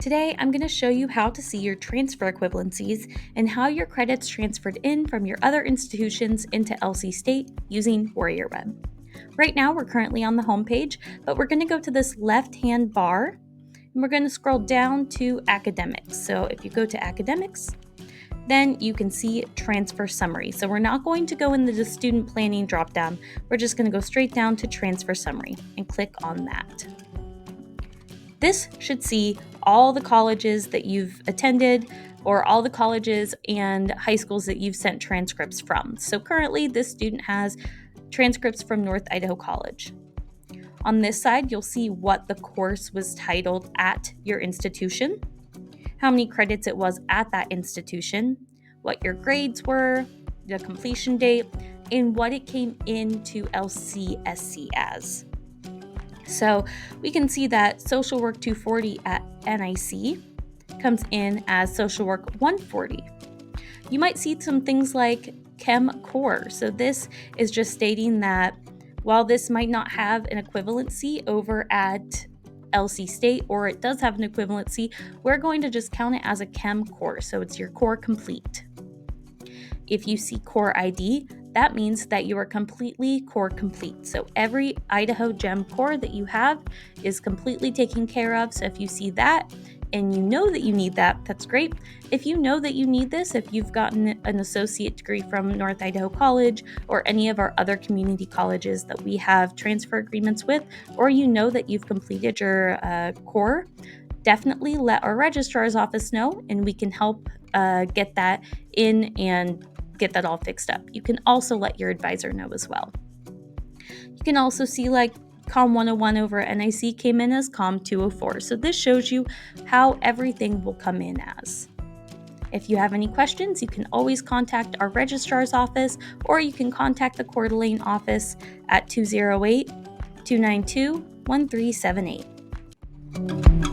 Today, I'm going to show you how to see your transfer equivalencies and how your credits transferred in from your other institutions into LC State using Warrior Web. Right now, we're currently on the home page, but we're going to go to this left-hand bar, and we're going to scroll down to Academics. So if you go to Academics, then you can see Transfer Summary. So we're not going to go into the Student Planning dropdown. We're just going to go straight down to Transfer Summary and click on that. This should see all the colleges that you've attended or all the colleges and high schools that you've sent transcripts from. So currently, this student has transcripts from North Idaho College. On this side, you'll see what the course was titled at your institution, how many credits it was at that institution, what your grades were, the completion date, and what it came into LCSC as. So we can see that Social Work 240 at NIC comes in as Social Work 140. You might see some things like Chem Core. So this is just stating that while this might not have an equivalency over at LC State, or it does have an equivalency, we're going to just count it as a Chem Core. So it's your core complete. If you see Core ID, that means that you are completely core complete. So every Idaho Gem core that you have is completely taken care of. So if you see that and you know that you need that, that's great. If you know that you need this, if you've gotten an associate degree from North Idaho College or any of our other community colleges that we have transfer agreements with, or you know that you've completed your core, definitely let our registrar's office know and we can help get that in and get that all fixed up. You can also let your advisor know as well. You can also see like COM 101 over at NIC came in as COM 204. So this shows you how everything will come in as. If you have any questions, you can always contact our registrar's office or you can contact the Coeur d'Alene office at 208-292-1378.